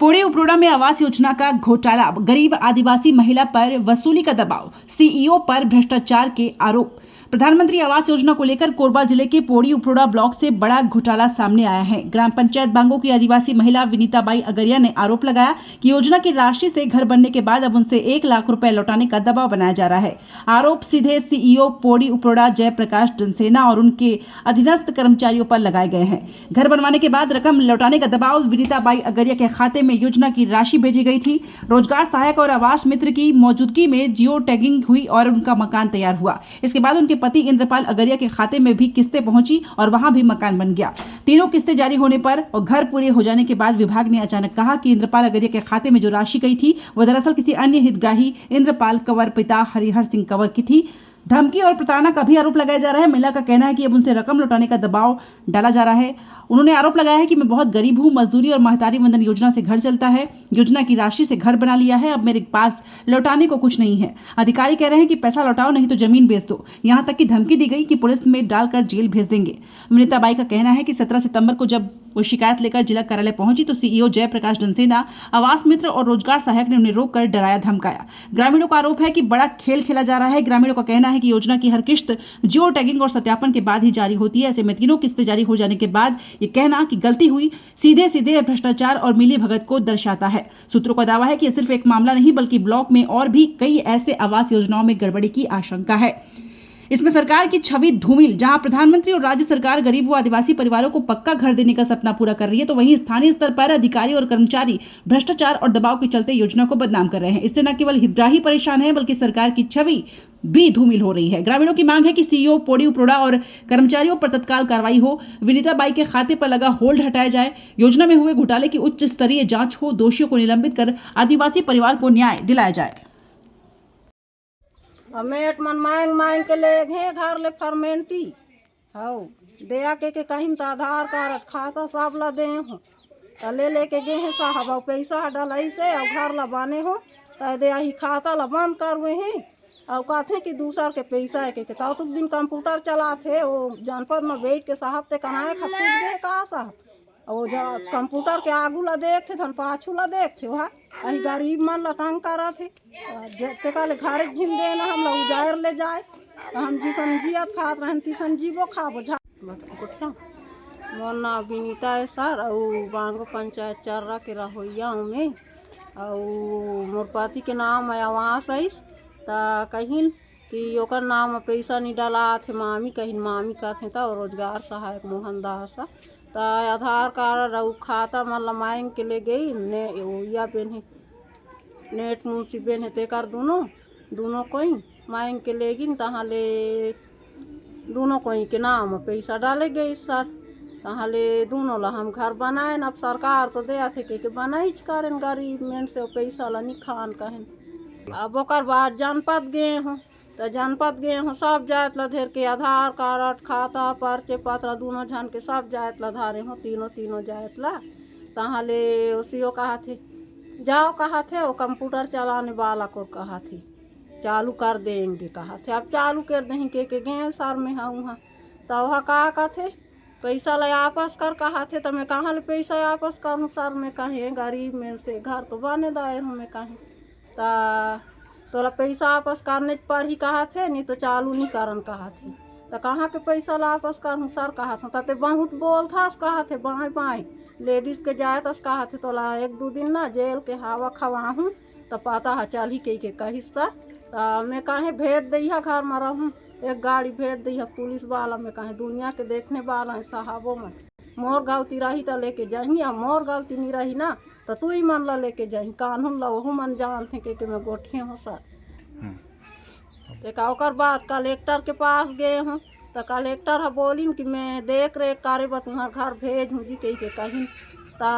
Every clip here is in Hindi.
पुणे उपरोड़ा में आवास योजना का घोटाला, गरीब आदिवासी महिला पर वसूली का दबाव, सीईओ पर भ्रष्टाचार के आरोप। प्रधानमंत्री आवास योजना को लेकर कोरबा जिले के पोड़ी उपरोड़ा ब्लॉक से बड़ा घोटाला सामने आया है। ग्राम पंचायत बांगो की आदिवासी महिला विनीताबाई अगरिया ने आरोप लगाया कि योजना की राशि से घर बनने के बाद अब उनसे 1 लाख रुपए लौटाने का दबाव बनाया जा रहा है। आरोप सीधे सीईओ पोड़ी उपरोड़ा जयप्रकाश जनसेना और उनके अधीनस्थ कर्मचारियों पर लगाए गए हैं। घर बनवाने के बाद रकम लौटाने का दबाव, विनीताबाई अगरिया के खाते में योजना की राशि भेजी गई थी। रोजगार सहायक और आवास मित्र की मौजूदगी में जियो टैगिंग हुई और उनका मकान तैयार हुआ। इसके बाद उनके पति इंद्रपाल अगरिया के खाते में भी किस्तें पहुंची और वहां भी मकान बन गया। तीनों किस्तें जारी होने पर और घर पूरे हो जाने के बाद विभाग ने अचानक कहा कि इंद्रपाल अगरिया के खाते में जो राशि गई थी वह दरअसल किसी अन्य हितग्राही इंद्रपाल कंवर पिता हरिहर सिंह कंवर की थी। धमकी और प्रताड़ना का भी आरोप लगाया जा रहा है। महिला का कहना है कि अब उनसे रकम लौटाने का दबाव डाला जा रहा है। उन्होंने आरोप लगाया है कि मैं बहुत गरीब हूं, मजदूरी और महतारी वंदन योजना से घर चलता है, योजना की राशि से घर बना लिया है, अब मेरे पास लौटाने को कुछ नहीं है। अधिकारी कह रहे हैं कि पैसा लौटाओ नहीं तो जमीन बेच दो। यहां तक कि धमकी दी गई कि पुलिस में डालकर जेल भेज देंगे। विनीताबाई का कहना है कि 17 सितंबर को जब वो शिकायत लेकर जिला कार्यालय पहुंची तो सीईओ जयप्रकाश जनसेना, आवास मित्र और रोजगार सहायक ने उन्हें रोककर डराया धमकाया। ग्रामीणों का आरोप है कि बड़ा खेल खेला जा रहा है। ग्रामीणों का कहना है कि योजना की हर किस्त जियो टैगिंग और सत्यापन के बाद ही जारी होती है। ऐसे में तीनों किस्तें जारी हो जाने के बाद ये कहना कि गलती हुई सीधे सीधे भ्रष्टाचार और मिली भगत को दर्शाता है। सूत्रों का दावा है कि यह सिर्फ एक मामला नहीं बल्कि ब्लॉक में और भी कई ऐसे आवास योजनाओं में गड़बड़ी की आशंका है। इसमें सरकार की छवि धूमिल, जहां प्रधानमंत्री और राज्य सरकार गरीब व आदिवासी परिवारों को पक्का घर देने का सपना पूरा कर रही है, तो वहीं स्थानीय स्तर पर अधिकारी और कर्मचारी भ्रष्टाचार और दबाव के चलते योजना को बदनाम कर रहे हैं। इससे न केवल हितग्राही परेशान है बल्कि सरकार की छवि भी धूमिल हो रही है। ग्रामीणों की मांग है कि सीईओ पोड़ी उपरोड़ा और कर्मचारियों पर तत्काल कार्रवाई हो, विनीताबाई के खाते पर लगा होल्ड हटाया जाए, योजना में हुए घोटाले की उच्च स्तरीय जांच हो, दोषियों को निलंबित कर आदिवासी परिवार को न्याय दिलाया जाए। हमें मन मांग मांग के ले गए घर ले फरमेंटी हाउ दया के कहीं तो आधार कार्ड खाता सब ला दे हो तो ले लेके गए हैं साहब और पैसा डलाई से और घर ला बाने हो तो दे ही खाता ला बंद करवे हैं और कहते कि दूसर के पैसा है के तो तुम दिन कंप्यूटर चला थे वो जनपद में बैठ के साहब ते कनाए खपूट गए कहा साहब और जब कंप्यूटर के आगू ला देख थे धन पाछू ला देख थे वहाँ अही गरीब मन ला तंग करा थे ते काले घर झिम देना हम लोग उजायर ले जाए हम जिसन जियत खात रहन तिसन जीवो खाबो झा मोर नाम विनीता है सर और बांगो पंचायत चर्रा के रहोइया में और मोर पति के नाम है आवास है ता कहीं कि ओकर नाम में पैसा नहीं डाला थे मामी कहीं मामी कहते था और रोजगार सहायक मोहन दास ता आधार कार्ड और खाता मतलब मांग के ले गई ने या पेन है नेट मुंशी पेन है ते कर दोनों कोई मांग के ले गई तहाँ ले दोनों कोई के नाम पैसा डाले गए सर तहाँ ले दोनों ला हम घर बनाए अब सरकार तो दे थे के बनाई करें गरीब में से पैसा ला नहीं खान कहें। अब ओकर बाद जनपद गए हूँ तो जनपद गए हूँ सब जात ला धेर के आधार कार्ड खाता पर्चे पत्र दोनों झन के सब जात ला धारे हूँ तीनों जात ला तहाँ ले उसी कहा थे जाओ कहा थे वो कंप्यूटर चलाने वाला को कहा थे चालू कर देंगे कहा थे अब चालू कर दें के गए सर में हाँ वहाँ तो वहाँ कहा थे पैसा ले वापस कर कहा थे तो मैं कहाँ ले पैसा वापस करूँ सर में कहें गरीब में से घर तो बने दायर हूँ मैं कहें तोला पैसा वापस करने पर ही कहा थे नहीं तो चालू नहीं करन कहा थे तो कहाँ के पैसा वापस करूँ सर कहा था ते बहुत बोल था कहा थे बाएँ बाएँ लेडीज़ के जाए तो कहा थे तोला 1-2 दिन ना जेल के हवा खवाहूँ तो पता है चल ही के कही सर तो मैं कहें भेज दी घर में रहूँ एक गाड़ी भेज दी पुलिस वाला में कहें दुनिया के देखने वाला है साहबों में मोर गलती रही तो लेके जाही और मोर गलती नहीं रही ना तो तू ही मन ला लेके जाही कानून ला वहू मन जान थे कि मैं गोठिए हूँ सर। देखा ओकर बाद कलेक्टर के पास गए हूँ तो कलेक्टर है बोली कि मैं देख रेख करे बा तुम्हार घर भेज हूँ जी कहीं तो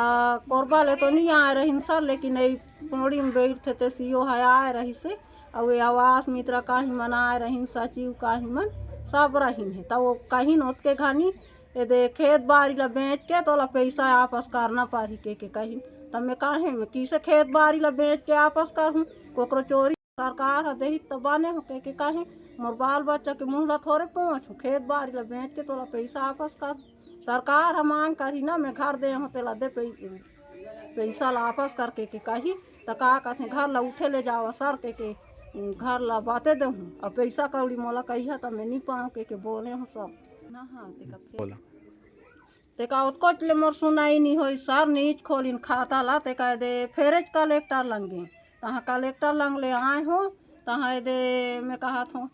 कोरबा ले तो नहीं आए रही सर लेकिन यही पोड़ी में बैठते थे सीओ है आए रही से और ये आवास मित्र कहीं मन आए रही सचिव कहीं मन सब रही है तो वो कहीं नोत के घनी ये दे खेत बाड़ी ला बेच के तो ला पैसा वापस करना पारी के कहीं तब मैं कहें मैं किसे खेत बाड़ी ला बेच के वापस करूँ कोकरो चोरी सरकार है दही तो बने हो के कहें मोर बाल बच्चा के मुँह ला थोड़े पहुँचूँ खेत बाड़ी ला बेच के तोला पैसा वापस कर सरकार है मांग करी ना मैं घर दे हूँ तेला दे पैसा ला वापस करके के कही तो का कहते घर ला उठे ले जाओ सर के घर ला बातें दे हूँ और पैसा कौड़ी मोला कही तो मैं नहीं पाऊँ के बोले हूँ सब ना। हाँ बोला तेका उत्कोट ले मोर सुनाई नहीं होई सर नीच खोलिन खाता ला ते कह दे फेरेज कलेक्टर लंगे तहाँ कलेक्टर लंग ले आए हो तहाँ दे मैं कहा था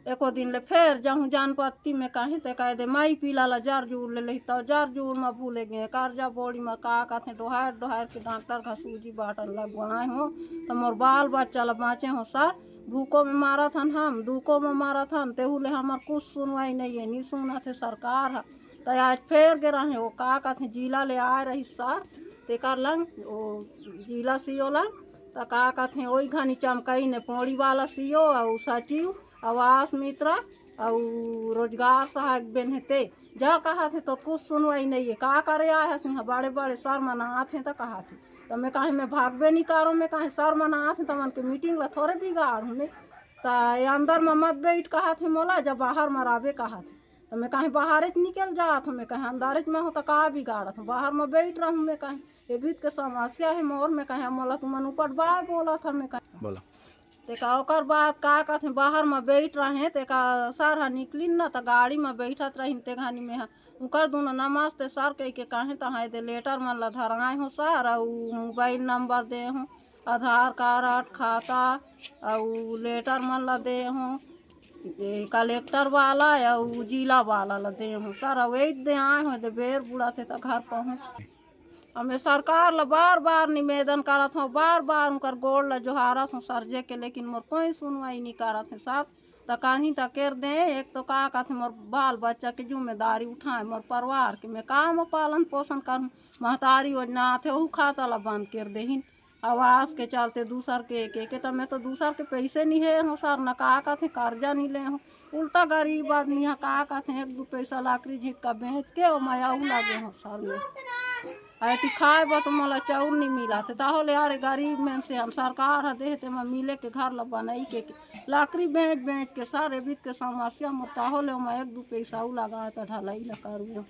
एको दिन ले फेर जाऊँ जानपत्ती में कहीं ते कह दे माई पीला ला जार जूर ले ली तो जार जूर में भूले गए कर्जा बोड़ी में का कहते डोहार डोहार के डॉक्टर का सूजी बाटन लगवाए हो तो मोर बाल बच्चा ला बाँचे हो सर भूखों में मारा था हम दुखों में मारा था तेहू ले हमार कुछ सुनवाई नहीं है नहीं सुना थे सरकार है तो आज फेर गे रहे वो का कहते जिला ले आए रही सर तेकर लंग वो जिला सीओ लंग तो का कहते वही घनी चमकई ने पौड़ी वाला सीओ और सचिव आवास मित्र और रोजगार सहायक बेन हेते जा कहा थे तो कुछ सुनवाई नहीं है का करे आए हैं बड़े बड़े सर मनात हैं तो कहा थे तो मैं कहीं मैं भागबे नहीं करूँ मैं कहीं सर मनात हैं तो मन के मीटिंग ला थोड़े बिगाड़ हूँ मैं तो अंदर में मत बैठ कहा थे मोला जब बाहर मराबे कहा थे तो मैं कहीं बाहर निकल जात हूँ मैं कहीं अंदर में हूँ तो कहाँ बिगाड़त हूँ बाहर में बैठ रहा हूँ मैं कहीं ये बीत के समस्या है मोर में कहीं मोला तुमन ऊपर बाय बोला था मैं कहीं बोला तेका ओकर बाद का कहते बाहर में बैठ रहे तेका सर हा निकलिन ना तो गाड़ी में बैठत रहीन ते घानी में उनकर दोनों नमस्ते सर कह के कहें तहाँ दे लेटर मन ला धराए हो सर और मोबाइल नंबर दे हूँ आधार कार्ड खाता और लेटर मन ला दे हूँ कलेक्टर वाला या जिला वाला ला दे हूँ सर वही दे आए हो दे बेर बुढ़ा थे तो घर पहुँच हमें सरकार ला बार बार निवेदन करत हूँ बार बार उनकर गोड़ ला जोहारत हूँ सरजे के लेकिन मोर कोई सुनवाई नहीं करत है साहब तो कहीं तक कर दे एक तो का कहते मोर बाल बच्चा की जिम्मेदारी उठाए मोर परिवार के मैं काम पालन पोषण करूँ महतारी योजना आते वो खाता ला बंद कर देहिन आवास के चलते दूसर के तो मैं तो दूसर के पैसे नहीं है हूँ सर न का कहते कर्जा नहीं ले हूँ उल्टा गरीब आदमी यहाँ का कहते एक दो पैसा लाकड़ी झिटका बेच के और मैं आऊ लगे हूँ सर में ऐसी खाए बा तो मोला चाउर नहीं मिला थे ताहले यार गरीब में से हम सरकार है देते मैं मिले के घर ला बनाई के लाकड़ी बेच के सारे बीत के समस्या में ताहले मैं एक दो पैसा लगाए तो ढलाई न करूँ।